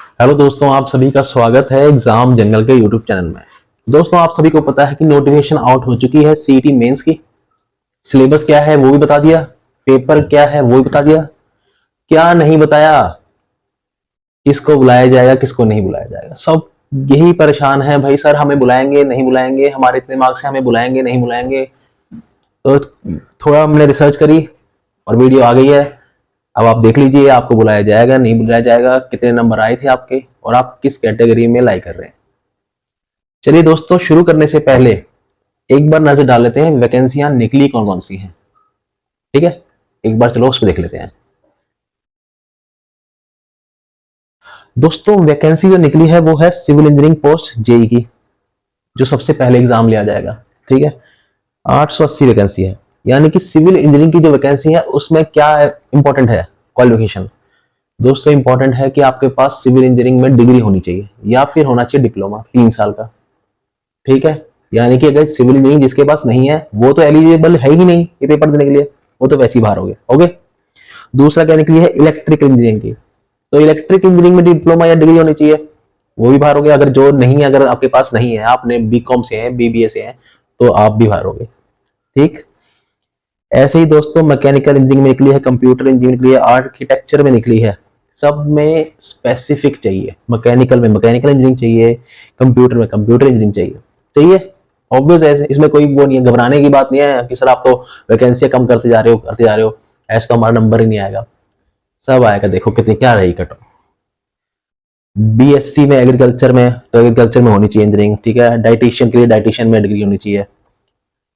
Hello दोस्तों, आप सभी का स्वागत है एग्जाम जंगल के यूट्यूब चैनल में। दोस्तों, आप सभी को पता है कि नोटिफिकेशन आउट हो चुकी है सीईटी मेंस की। सिलेबस क्या है वो भी बता दिया, पेपर क्या है वो भी बता दिया। क्या नहीं बताया? किसको बुलाया जाएगा, किसको नहीं बुलाया जाएगा, सब यही परेशान है भाई। सर हमें बुलाएंगे नहीं बुलाएंगे, हमारे इतने मार्क्स से हमें बुलाएंगे नहीं बुलाएंगे। तो थोड़ा हमने रिसर्च करी और वीडियो आ गई है। अब आप देख लीजिए, आपको बुलाया जाएगा नहीं बुलाया जाएगा, कितने नंबर आए थे आपके और आप किस कैटेगरी में लाई कर रहे हैं। चलिए दोस्तों, शुरू करने से पहले एक बार नजर डाल लेते हैं वैकेंसियां निकली कौन कौन सी हैं। ठीक है, एक बार चलो उस पर देख लेते हैं। दोस्तों, वैकेंसी जो निकली है वो है सिविल इंजीनियरिंग पोस्ट जेई की, जो सबसे पहले एग्जाम लिया जाएगा। ठीक है, 880 वैकेंसी है। यानी कि सिविल इंजीनियरिंग की जो वैकेंसी है उसमें क्या इंपॉर्टेंट है? क्वालिफिकेशन। दोस्तों, इंपॉर्टेंट है कि आपके पास सिविल इंजीनियरिंग में डिग्री होनी चाहिए या फिर होना चाहिए डिप्लोमा 3 साल का। ठीक है, यानी कि अगर सिविल इंजीनियरिंग जिसके पास नहीं है वो तो एलिजिबल है ही नहीं ये पेपर देने के लिए, वो तो वैसे ही बाहर हो गए। ओके, दूसरा क्या निकली है? इलेक्ट्रिकल इंजीनियरिंग की। तो इलेक्ट्रिक इंजीनियरिंग में डिप्लोमा या डिग्री होनी चाहिए, वो भी बाहर हो गया। अगर जो नहीं है, अगर आपके पास नहीं है, आपने बीकॉम से है बीबीए से है, तो आप भी बाहर हो गए। ठीक, ऐसे ही दोस्तों मैकेनिकल इंजीनियरिंग में निकली है, कंप्यूटर इंजीनियरिंग निकली है, आर्किटेक्चर में निकली है। सब में स्पेसिफिक चाहिए। मैकेनिकल में मैकेनिकल इंजीनियरिंग चाहिए, कंप्यूटर में कंप्यूटर इंजीनियरिंग चाहिए। चाहिए, ऑब्वियस है, इसमें कोई वो नहीं है, घबराने की बात नहीं है कि सर आप तो वैकेंसी कम करते जा रहे हो, ऐसा तो हमारा नंबर ही नहीं आएगा। सब आएगा। देखो कितनी क्या रही कट ऑफ। बीएससी में एग्रीकल्चर में, तो एग्रीकल्चर में होनी चाहिए इंजीनियरिंग। ठीक है, डाइटिशियन के लिए डाइटिशियन में डिग्री होनी चाहिए।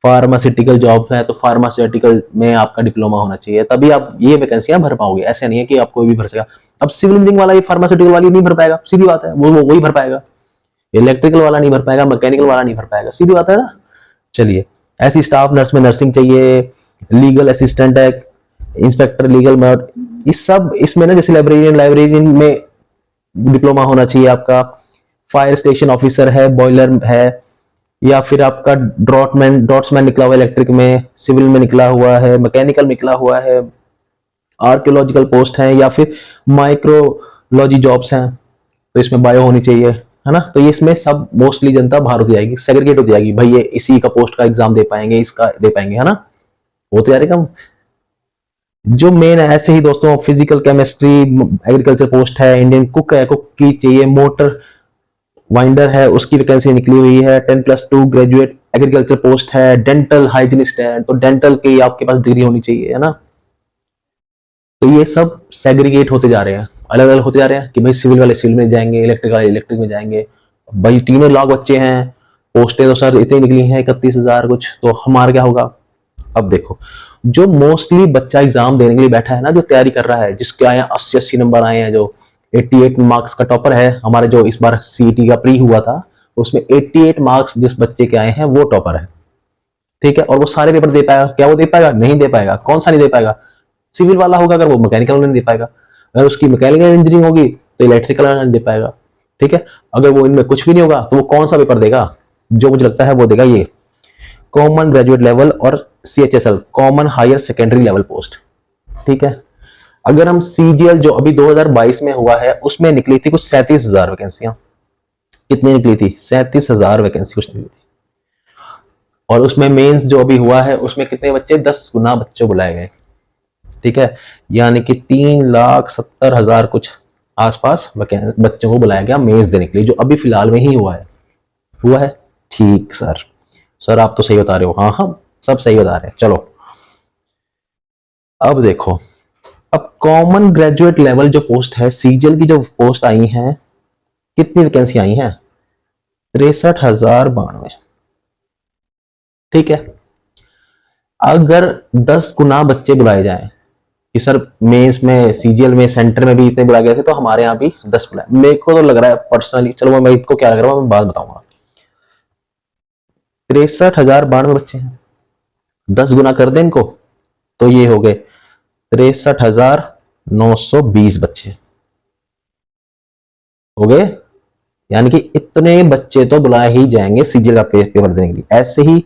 फार्मास्यूटिकल जॉब है तो फार्मास्यूटिकल में आपका डिप्लोमा होना चाहिए, तभी आप ये वैकेंसियां भर पाओगे। ऐसे नहीं है कि आप कोई भी भर सकेगा। अब सिविल इंजीनियरिंग वाला ये फार्मास्यूटिकल वाली नहीं भर पाएगा, सीधी बात है, वो वही भर पाएगा। इलेक्ट्रिकल वाला नहीं भर पाएगा, मैकेनिकल वाला नहीं भर पाएगा, सीधी बात है ना। चलिए, ऐसी स्टाफ नर्स में नर्सिंग चाहिए, लीगल असिस्टेंट है, इंस्पेक्टर लीगल में, इस सब इसमें ना, जैसे लाइब्रेरियन लाइब्रेरियन में डिप्लोमा होना चाहिए आपका। फायर स्टेशन ऑफिसर है, बॉयलर है, या फिर आपका ड्रॉट्समैन निकला हुआ है इलेक्ट्रिक में, सिविल में निकला हुआ है, मैकेनिकल निकला हुआ है, आर्कियोलॉजिकल पोस्ट है, या फिर माइक्रोलॉजी जॉब्स हैं, तो इसमें बायो होनी चाहिए, है ना। तो ये इसमें सब मोस्टली जनता बाहर हो जाएगी, सेग्रीगेट हो जाएगी भाई, ये इसी का पोस्ट का एग्जाम दे पाएंगे, इसका दे पाएंगे, है ना। वो तो यार कम जो मेन है। ऐसे ही दोस्तों, फिजिकल केमिस्ट्री एग्रीकल्चर पोस्ट है, इंडियन कुक है, कुक की चाहिए, मोटर वाइंडर है, उसकी वैकेंसी निकली हुई है, 10+2 ग्रेजुएट एग्रीकल्चर पोस्ट है, डेंटल हाइजीनिस्ट है, तो डेंटल की आपके पास डिग्री होनी चाहिए, है ना। तो ये सब सेग्रीगेट होते जा रहे हैं, अलग अलग होते जा रहे हैं कि भाई सिविल वाले सिविल में जाएंगे, इलेक्ट्रिक वाले इलेक्ट्रिक में जाएंगे। भाई 3 लाख बच्चे हैं, पोस्टें तो सर इतनी निकली हैं 31,000 कुछ, तो हमारा क्या होगा? अब देखो, जो मोस्टली बच्चा एग्जाम देने के लिए बैठा है ना, जो तैयारी कर रहा है, जिसके आए 80-80 नंबर आए हैं, जो 88 मार्क्स का टॉपर है, हमारे जो इस बार सीईटी का प्री हुआ था उसमें 88 मार्क्स जिस बच्चे के आए हैं वो टॉपर है। ठीक है, और वो सारे पेपर दे पाएगा क्या? वो दे पाएगा? नहीं दे पाएगा। कौन सा नहीं दे पाएगा? सिविल वाला होगा अगर वो मैकेनिकल नहीं दे पाएगा, अगर उसकी मैकेनिकल इंजीनियरिंग होगी तो इलेक्ट्रिकल नहीं दे पाएगा। ठीक है, अगर वो इनमें कुछ भी नहीं होगा तो वो कौन सा पेपर देगा? जो मुझे लगता है वो देगा ये कॉमन ग्रेजुएट लेवल और CHSL common higher secondary level post. ठीक है, अगर हम सीजीएल जो अभी 2022 में हुआ है उसमें निकली थी कुछ 37,000 वैकेंसियां। कितनी निकली थी? 37,000 वैकेंसी कुछ निकली थी। और उसमें मेंस जो अभी हुआ है उसमें कितने बच्चे? 10 गुना बच्चे बुलाए गए। ठीक है, यानी कि 3,70,000 कुछ आसपास बच्चों को बुलाया गया मेंस देने के लिए, जो अभी फिलहाल में ही हुआ है। हुआ है, ठीक सर। सर आप तो सही बता रहे हो, हाँ हाँ सब सही बता रहे हैं। चलो अब देखो, अब कॉमन ग्रेजुएट लेवल जो पोस्ट है, सीजीएल की जो पोस्ट आई है, कितनी वैकेंसी आई है? 63,092। ठीक है, अगर 10 गुना बच्चे बुलाए जाएं कि सर मेंस में सीजीएल में सेंटर में भी इतने बुलाए गए थे, तो हमारे यहाँ भी 10 बुलाए। मेरे को तो लग रहा है पर्सनली, चलो मैं इसको क्या लग रहा है मैं बात बताऊंगा। 63,092 बच्चे हैं, 10 गुना कर दें इनको तो ये हो गए 63,920 बच्चे हो गए। यानी कि इतने बच्चे तो बुलाए ही जाएंगे सीजीएल का पेपर देने के लिए। ऐसे ही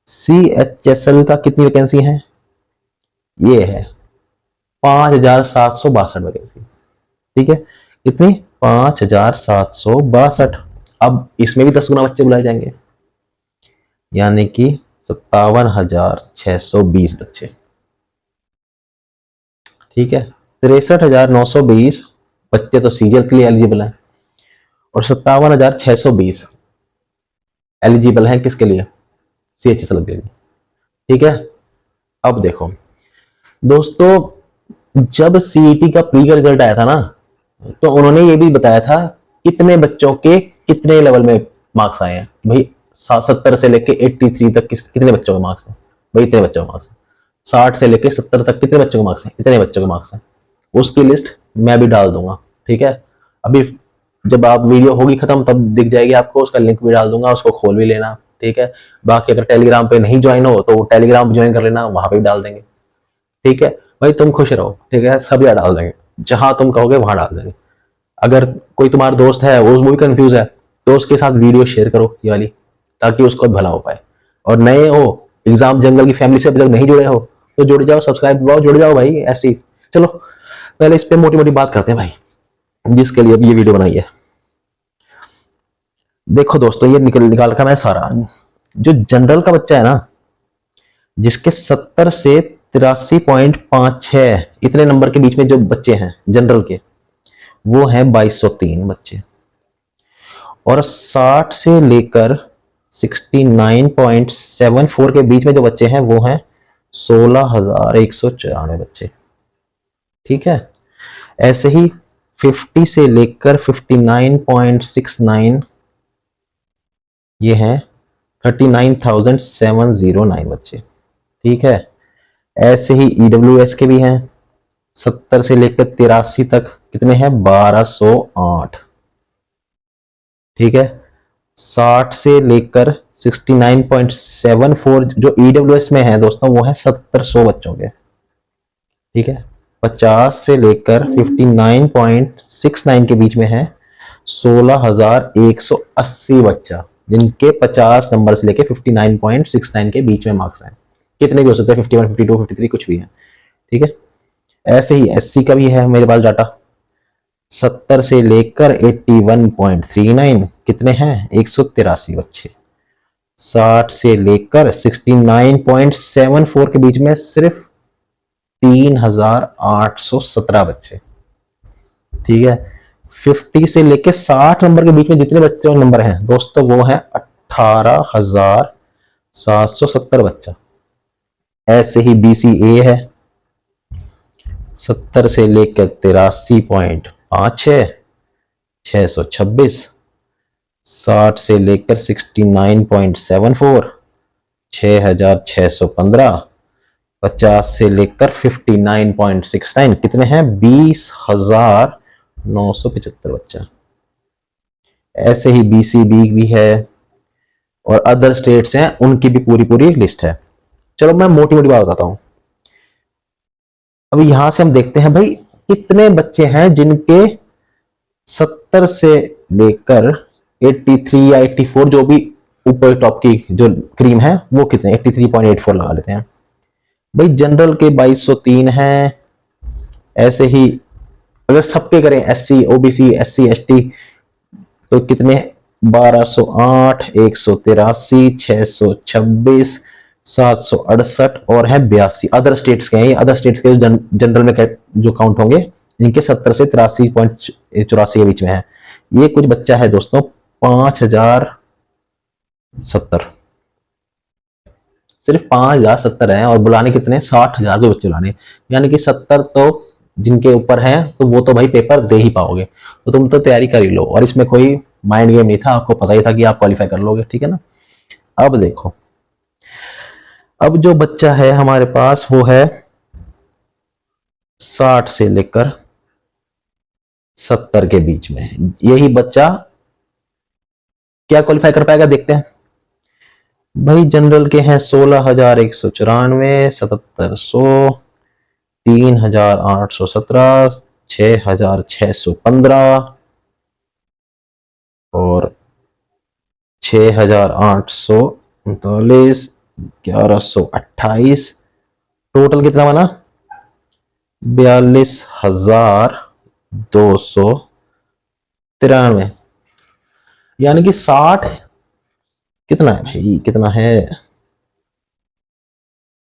सीएचएसएल का कितनी वैकेंसी है? ये है 5,762 वैकेंसी। ठीक है, कितनी? 5762। अब इसमें भी 10 गुना बच्चे बुलाए जाएंगे, यानी कि 57,620 बच्चे। ठीक है, 63,920 बच्चे तो सीजल के लिए एलिजिबल हैं और 57,620 एलिजिबल हैं किसके लिए, CHSL के लिए। ठीक है, अब देखो दोस्तों, जब सीईटी का प्री का रिजल्ट आया था ना, तो उन्होंने ये भी बताया था कितने बच्चों के कितने लेवल में मार्क्स आए हैं। भाई 70 से लेके 83 तक कितने बच्चों के मार्क्स हैं, भाई इतने बच्चों के मार्क्स हैं। 60 से लेके 70 तक कितने बच्चों के मार्क्स हैं, इतने बच्चों के मार्क्स हैं। उसकी लिस्ट मैं भी डाल दूंगा। ठीक है, अभी जब आप वीडियो होगी खत्म तब दिख जाएगी आपको, उसका लिंक भी डाल दूंगा, उसको खोल भी लेना। ठीक है, बाकी अगर टेलीग्राम पे नहीं ज्वाइन हो तो टेलीग्राम ज्वाइन कर लेना, वहां पे भी डाल देंगे। ठीक है भाई, तुम खुश रहो। ठीक है, सब यार डाल देंगे, जहां तुम कहोगे वहां डाल देंगे। अगर कोई तुम्हारा दोस्त है वो भी कंफ्यूज है तो उसके साथ वीडियो शेयर करो ये वाली, ताकि उसको भला हो पाए। और नए हो, एग्जाम जंगल की फैमिली से अभी तक नहीं जुड़े हो तो जुड़ जाओ, सब्सक्राइब दबाओ, जुड़ जाओ भाई। ऐसी चलो पहले इस पे मोटी मोटी बात करते हैं भाई, जिसके लिए ये वीडियो बनाई है। देखो दोस्तों, ये निकाल का मैं सारा जो जनरल का बच्चा है ना, जिसके 70 से 83.56 इतने नंबर के बीच में जो बच्चे हैं जनरल के, वो हैं 2203 बच्चे। और 60 से लेकर 69.74 के बीच में जो बच्चे हैं वो हैं 16,194 बच्चे। ठीक है, ऐसे ही 50 से लेकर 59.69 ये हैं 39,709 बच्चे। ठीक है, ऐसे ही EWS के भी हैं 70 से लेकर 83 तक कितने हैं 1208। ठीक है, 60 से लेकर 69.74 जो EWS में है दोस्तों वो है 1700 बच्चों के। ठीक है, 50 से लेकर 59.69 के बीच में है 16,180 बच्चा, जिनके 50 नंबर से लेकर 59.69 के बीच में मार्क्स हैं। कितने भी हो सकते हैं, 51, 52, 53 कुछ भी है। ठीक है, ऐसे ही SC का भी है मेरे पास डाटा, 70 से लेकर 81.39 कितने हैं 183 बच्चे। 60 से लेकर 69.74 के बीच में सिर्फ 3,817 बच्चे। ठीक है, 50 से लेकर 60 नंबर के बीच में जितने बच्चों के नंबर हैं दोस्तों वो है 18,770 बच्चा। ऐसे ही BCA है 70 से लेकर 83.56 626। 60 से लेकर 69.74 6,615। 50 से लेकर 59.69 कितने हैं 20,975 बच्चा। ऐसे ही BCB भी है और अदर स्टेट्स हैं, उनकी भी पूरी पूरी लिस्ट है। चलो मैं मोटी मोटी बात बताता हूं। अब यहां से हम देखते हैं भाई कितने बच्चे हैं जिनके 70 से लेकर 83 या 84 जो भी ऊपर टॉप की जो क्रीम है वो कितने 83.84 लगा लेते हैं भाई। जनरल के 2203 हैं। ऐसे ही अगर सबके करें SC OBC SC ST तो कितने 1208 183 626 768 और है 82 अदर स्टेट्स के हैं। ये अदर स्टेट्स के जनरल में जो काउंट होंगे इनके 70 से 83.84 के बीच में है। ये कुछ बच्चा है दोस्तों 5,070, सिर्फ 5,070 है और बुलाने कितने 60,000 के बच्चे बुलाने, यानी कि 70 तो जिनके ऊपर हैं तो वो तो भाई पेपर दे ही पाओगे। तो तुम तो तैयारी कर ही लो, और इसमें कोई माइंड गेम नहीं था, आपको पता ही था कि आप क्वालिफाई कर लोगे। ठीक है ना। अब देखो, अब जो बच्चा है हमारे पास वो है 60 से लेकर 70 के बीच में। यही बच्चा क्या क्वालिफाई कर पाएगा देखते हैं भाई। जनरल के हैं 16,194, 7,700, 3,817, 6,615 और 6,839, 1,128। टोटल कितना बना 42,200 93, यानी कि 60, कितना है भाई, कितना है,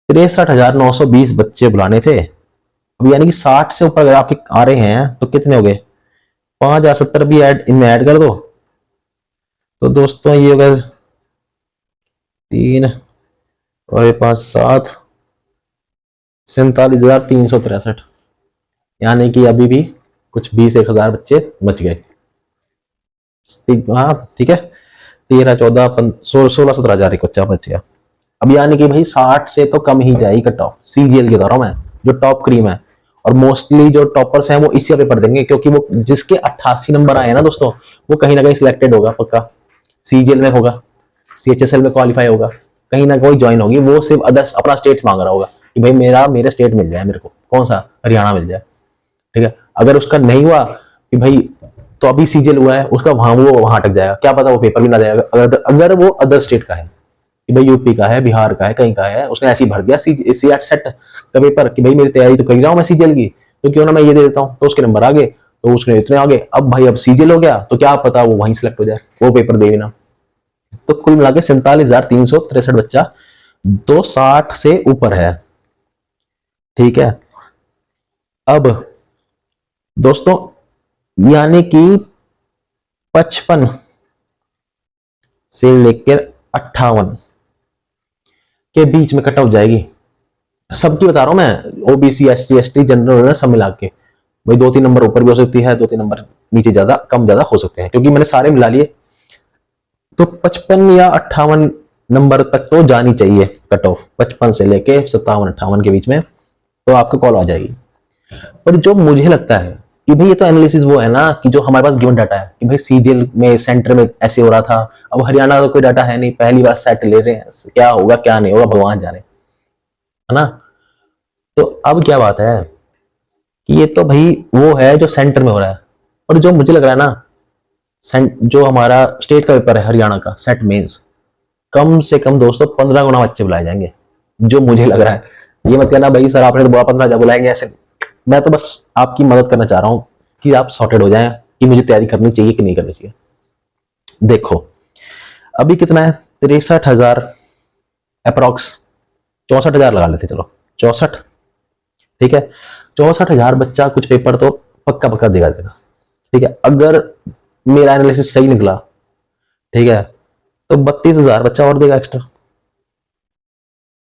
63,920 बच्चे बुलाने थे। अब यानी कि 60 से ऊपर अगर आपके आ रहे हैं तो कितने हो गए, 5,070 भी ऐड इनमें ऐड कर दो। तो दोस्तों ये होगा 3 और 5 7, 47,363, यानी कि अभी भी कुछ 20-1,000 बच्चे बच गए। हाँ ठीक है, 13, 14, 16, 17 हजार एक बच्चा बच गया। अब यानी कि भाई 60 से तो कम ही जाएगी कट ऑफ, सीजीएल के दौरान मैं, जो टॉप क्रीम है। और मोस्टली जो टॉपर्स हैं वो इसी पेपर देंगे, क्योंकि वो जिसके 88 नंबर आए ना दोस्तों, वो कहीं ना कहीं सिलेक्टेड होगा पक्का, सीजीएल में होगा, सीएचएसएल में क्वालिफाई होगा, कहीं ना कोई ज्वाइन होगी। वो सिर्फ अदर्स अपना स्टेट मांग रहा होगा कि भाई मेरे स्टेट मिल जाए, मेरे को कौन सा, हरियाणा मिल जाए। ठीक है, अगर उसका नहीं हुआ कि भाई, तो अभी सीजीएल हुआ है उसका, वहां वो वहां अटक जाएगा, क्या पता वो पेपर भी ना जाएगा। अगर वो अदर स्टेट का है कि भाई यूपी का है, बिहार का है, कहीं का है, उसने ऐसे ही भर दिया सी सेट का पेपर कि भाई मेरी तैयारी तो कर रहा हूँ मैं सीजीएल की, तो क्यों ना मैं ये दे देता हूँ, तो उसके नंबर आ गए, तो उसने इतने आगे, अब भाई अब सीजीएल हो गया तो क्या पता वो वहीं सिलेक्ट हो जाए, वो पेपर दे ना। तो कुल मिला के 47,363 बच्चा तो 60 से ऊपर है। ठीक है, अब दोस्तों यानी कि 55 से लेकर 58 के बीच में कट ऑफ जाएगी, सबकी बता रहा हूं मैं, ओबीसी एससी एसटी जनरल सब मिला के। भाई 2-3 नंबर ऊपर भी हो सकती है, 2-3 नंबर नीचे ज्यादा कम ज्यादा हो सकते हैं, क्योंकि मैंने सारे मिला लिए। तो 55 या 58 नंबर तक तो जानी चाहिए कट ऑफ, 55 से लेके 57-58 के बीच में तो आपको कॉल आ जाएगी। पर जो मुझे लगता है कि भाई ये तो एनालिसिस वो है ना, कि जो हमारे पास गिवन डाटा है कि भाई सीजीएल में सेंटर में ऐसे हो रहा था, अब हरियाणा का कोई डाटा है नहीं, पहली बार सेट ले रहे हैं, क्या होगा क्या नहीं होगा भगवान जाने, है ना। तो अब क्या बात है कि ये तो भाई वो है जो सेंटर में हो रहा है, और जो मुझे लग रहा है ना, जो हमारा स्टेट का पेपर है हरियाणा का सेट मेंस, कम से कम दोस्तों 15 गुना बच्चे बुलाए जाएंगे, जो मुझे लग रहा है। ये मत कहना भाई सर आपने तो बोला 15 बुलाएंगे ऐसे, मैं तो बस आपकी मदद करना चाह रहा हूँ कि आप सॉर्टेड हो जाएं कि मुझे तैयारी करनी चाहिए कि नहीं करनी चाहिए। देखो अभी कितना है, 63,000 अप्रोक्स, 64,000 लगा लेते चलो, 64। ठीक है, 64,000 बच्चा कुछ पेपर तो पक्का पक्का देगा। ठीक है, अगर मेरा एनालिसिस सही निकला, ठीक है, तो 32,000 बच्चा और देगा एक्स्ट्रा,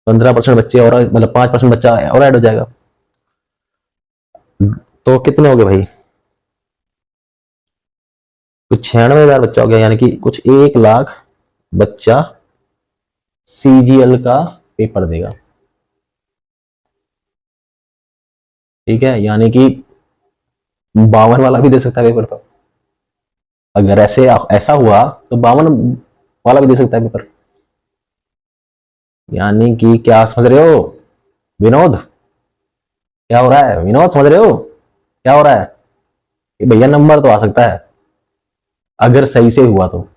15% बच्चे और, मतलब 5% बच्चा और ऐड हो जाएगा। तो कितने हो गए भाई, कुछ 96,000 बच्चा हो गया, यानी कि कुछ 1 लाख बच्चा सीजीएल का पेपर देगा। ठीक है, यानी कि 52 वाला भी दे सकता है पेपर, तो अगर ऐसा हुआ तो 52 वाला भी दे सकता है पेपर। यानी कि क्या समझ रहे हो विनोद, क्या हो रहा है विनोद, समझ रहे हो क्या हो रहा है, कि भैया नंबर तो आ सकता है अगर सही से हुआ तो।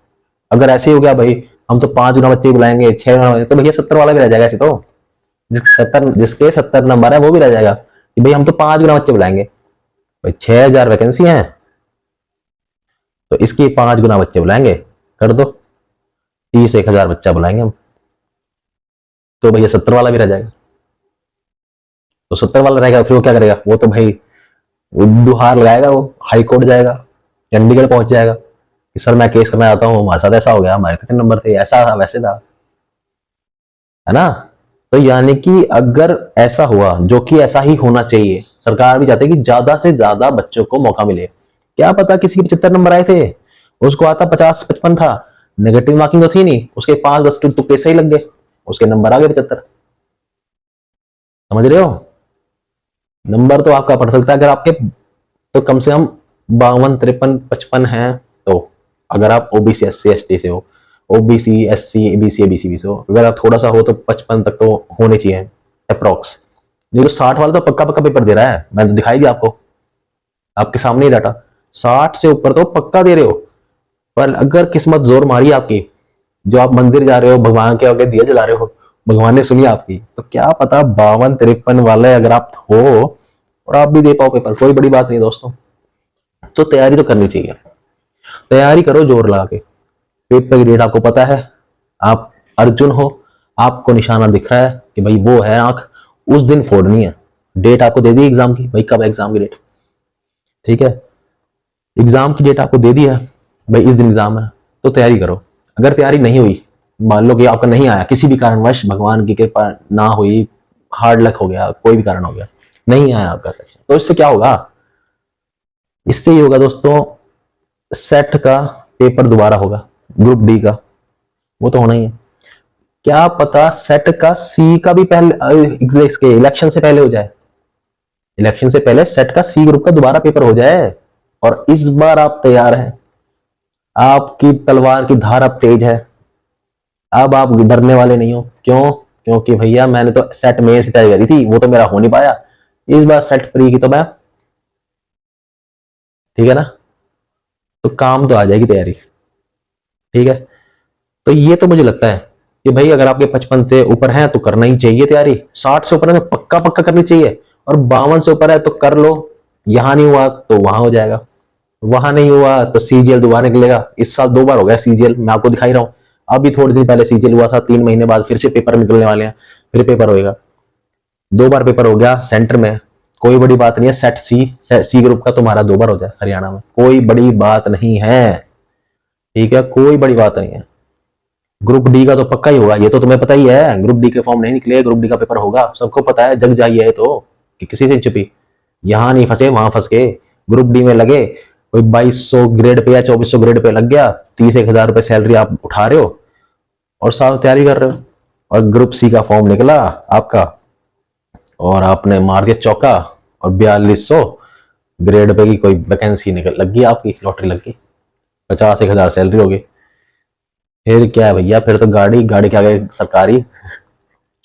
अगर ऐसे ही हो गया भाई हम तो 5 गुना बच्चे बुलाएंगे, 6 गुना बच्चे, तो भैया 70 वाला भी रह जाएगा ऐसे तो, जिसके 70 नंबर है वो भी रह जाएगा कि भाई हम तो 5 गुना बच्चे बुलाएंगे। भाई 6,000 वैकेंसी है, तो इसकी 5 गुना बच्चे बुलाएंगे, कर दो 30-1,000 बच्चा बुलाएंगे हम, तो भैया 70 वाला भी रह जाएगा। तो 70 वाला रहेगा, फिर वो क्या करेगा, वो तो भाई वो दुहार लगाएगा, वो हाई कोर्ट जाएगा, चंडीगढ़ पहुंच जाएगा कि सर मैं केस करना आता हूँ, हमारे साथ ऐसा हो गया, हमारे कितने नंबर थे, ऐसा था वैसे था, है ना। तो यानी कि अगर ऐसा हुआ, जो कि ऐसा ही होना चाहिए, सरकार भी चाहती है कि ज्यादा से ज्यादा बच्चों को मौका मिले। क्या पता किसी के 75 नंबर आए थे, उसको आता 50-55 था, नेगेटिव मार्किंग तो थी नहीं, उसके 5-10 तुक्के सही लग गए, उसके नंबर आ गए 75। समझ रहे हो, नंबर तो आपका पढ़ सकता है अगर आपके, तो कम से कम 52, 53, 55 है तो, अगर आप ओबीसी एससी एसटी से हो, ओबीसी एससी एबीसी एबीसी से हो, अगर आप थोड़ा सा हो तो 55 तक तो होने चाहिए अप्रोक्स। नहीं तो 60 वाला तो पक्का पक्का पेपर दे रहा है, मैं तो दिखाई दिया आपको, आपके सामने ही डाटा, 60 से ऊपर तो पक्का दे रहे हो। पर अगर किस्मत जोर मारी आपकी, जो आप मंदिर जा रहे हो, भगवान के आगे दिया जला रहे हो, भगवान ने सुनी आपकी, तो क्या पता 52-53 वाले अगर आप हो और आप भी दे पाओ पेपर, कोई बड़ी बात नहीं दोस्तों। तो तैयारी तो करनी चाहिए। तैयारी करो जोर लगा के। पेपर की डेट आपको पता है, आप अर्जुन हो, आपको निशाना दिख रहा है कि भाई वो है आंख, उस दिन फोड़नी है। डेट आपको दे दी एग्जाम की, भाई कब एग्जाम की डेट, ठीक है, एग्जाम की डेट आपको दे दी है, भाई इस दिन एग्जाम है, तो तैयारी करो। अगर तैयारी नहीं हुई, मान लो कि आपका नहीं आया, किसी भी कारणवश, भगवान की कृपा ना हुई, हार्ड लक हो गया, कोई भी कारण हो गया, नहीं आया आपका सेक्शन, तो इससे क्या होगा, इससे ये होगा दोस्तों, सेट का पेपर दोबारा होगा, ग्रुप डी का, वो तो होना ही है। क्या पता सेट का सी का भी पहले, इसके इलेक्शन से पहले हो जाए, इलेक्शन से पहले सेट का सी ग्रुप का दोबारा पेपर हो जाए, और इस बार आप तैयार हैं, आपकी तलवार की धार अब तेज है, अब आप डरने वाले नहीं हो। क्यों? क्योंकि भैया मैंने तो सेट में से तैयारी करी थी, वो तो मेरा हो नहीं पाया, इस बार सेट प्री की तो मैं, ठीक है ना, तो काम तो आ जाएगी तैयारी, ठीक है। तो ये तो मुझे लगता है कि भाई अगर आपके 55 से ऊपर है तो करना ही चाहिए तैयारी, 60 से ऊपर है तो पक्का पक्का करनी चाहिए, और 52 से ऊपर है तो कर लो, यहां नहीं हुआ तो वहां हो जाएगा, वहां नहीं हुआ तो सीजीएल दोबारा निकलेगा। इस साल 2 बार हो गया सीजीएल, मैं आपको दिखाई रहा हूँ, अभी थोड़े दिन पहले सीजीएल हुआ था, 3 महीने बाद फिर से पेपर निकलने वाले हैं, फिर पेपर होएगा, 2 बार पेपर हो गया सेंटर में, कोई बड़ी बात नहीं है। सी ग्रुप का तुम्हारा 2 बार हो जाए हरियाणा में, कोई बड़ी बात नहीं है, ठीक है, कोई बड़ी बात नहीं है। ग्रुप डी का तो पक्का ही होगा, ये तो तुम्हें पता ही है, ग्रुप डी के फॉर्म नहीं निकले, ग्रुप डी का पेपर होगा, सबको पता है, जग जाइए है तो, कि किसी से छुपी, यहां नहीं फंसे वहां फंस के। ग्रुप डी में लगे, कोई 2200 ग्रेड पे या 2400 ग्रेड पे लग गया, 30-1 हजार रुपए सैलरी आप उठा रहे हो और साल तैयारी कर रहे हो, और ग्रुप सी का फॉर्म निकला आपका और आपने मार के चौका, और 4200 ग्रेड पे की कोई वैकेंसी निकल लग गई, आपकी लॉटरी लग गई, 50-1 हजार सैलरी हो गई, फिर क्या है भैया, फिर तो गाड़ी गाड़ी के आगे सरकारी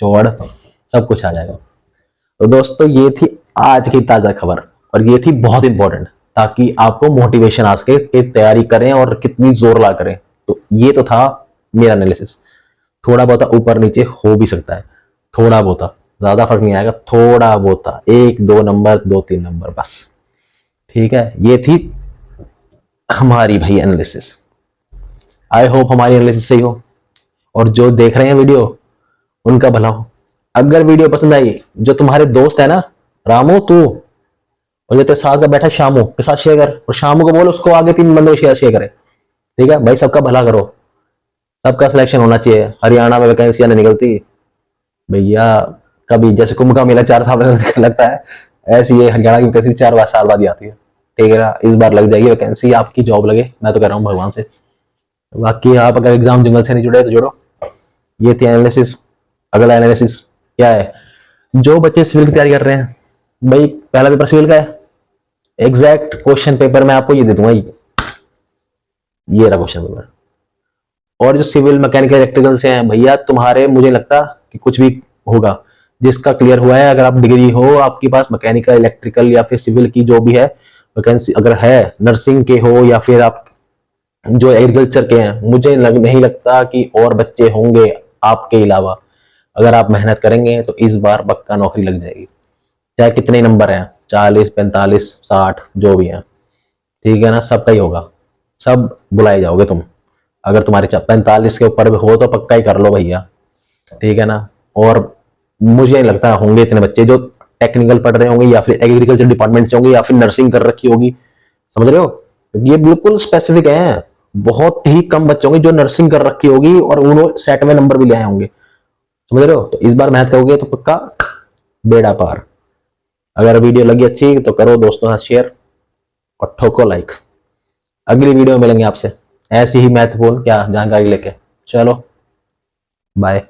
चौड़ सब कुछ आ जाएगा। तो दोस्तों ये थी आज की ताजा खबर, और ये थी बहुत इंपॉर्टेंट, ताकि आपको मोटिवेशन आ सके कि तैयारी करें और कितनी जोर ला करें। तो ये तो था मेरा एनालिसिस, थोड़ा बहुत ऊपर नीचे हो भी सकता है, थोड़ा बहुत, ज्यादा फर्क नहीं आएगा, थोड़ा बहुत 1-2 नंबर 2-3 नंबर बस, ठीक है। ये थी हमारी भाई एनालिसिस, आई होप हमारी एनालिसिस सही हो, और जो देख रहे हैं वीडियो उनका भला हो। अगर वीडियो पसंद आई, जो तुम्हारे दोस्त है ना, रामू तू और जो तेरे साथ का बैठा शामू के साथ शेयर कर, और शामू को बोल उसको आगे 3 बंदों शेयर शेयर करे, ठीक है भाई, सबका भला करो, सबका सिलेक्शन होना चाहिए। हरियाणा में वैकेंसियां नहीं निकलती भैया, कभी जैसे कुंभ का मेला 4 साल लगता है, ऐसी ये हरियाणा की वैकेंसी 4 साल बाद ही आती है, ठीक है ना। इस बार लग जाएगी वैकेंसी, आपकी जॉब लगे, मैं तो कह रहा हूँ भगवान से। बाकी आप अगर एग्जाम जंगल से नहीं जुड़े तो जुड़ो। ये थी एनालिसिस। अगला एनालिसिस क्या है, जो बच्चे सिविल की तैयारी कर रहे हैं, भाई पहला पेपर सिविल का है, एग्जैक्ट क्वेश्चन पेपर मैं आपको ये दे दूंगा, ये रहा क्वेश्चन पेपर। और जो सिविल मैकेनिकल इलेक्ट्रिकल से हैं भैया, तुम्हारे मुझे लगता कि कुछ भी होगा, जिसका क्लियर हुआ है, अगर आप डिग्री हो आपके पास मैकेनिकल इलेक्ट्रिकल या फिर सिविल की जो भी है वैकेंसी, अगर है नर्सिंग के हो या फिर आप जो एग्रीकल्चर के हैं, मुझे नहीं लगता कि और बच्चे होंगे आपके अलावा। अगर आप मेहनत करेंगे तो इस बार पक्का नौकरी लग जाएगी, चाहे कितने नंबर हैं, 40, 45, 60 जो भी हैं, ठीक है ना, सबका ही होगा, सब बुलाए जाओगे तुम। अगर तुम्हारे 45 के ऊपर भी हो तो पक्का ही कर लो भैया, ठीक है ना। और मुझे नहीं लगता होंगे इतने बच्चे जो टेक्निकल पढ़ रहे होंगे या फिर एग्रीकल्चर डिपार्टमेंट से होंगे या फिर नर्सिंग कर रखी होगी, समझ रहे हो, ये बिल्कुल स्पेसिफिक है। बहुत ही कम बच्चे होंगे जो नर्सिंग कर रखी होगी और उन्होंने सेट में नंबर भी ले आए होंगे, समझ रहे हो। तो इस बार मेहनत करोगे तो पक्का बेड़ा पार। अगर वीडियो लगी अच्छी तो करो दोस्तों के साथ शेयर और ठोको लाइक। अगली वीडियो में मिलेंगे आपसे ऐसी ही महत्वपूर्ण क्या जानकारी लेके। चलो बाय।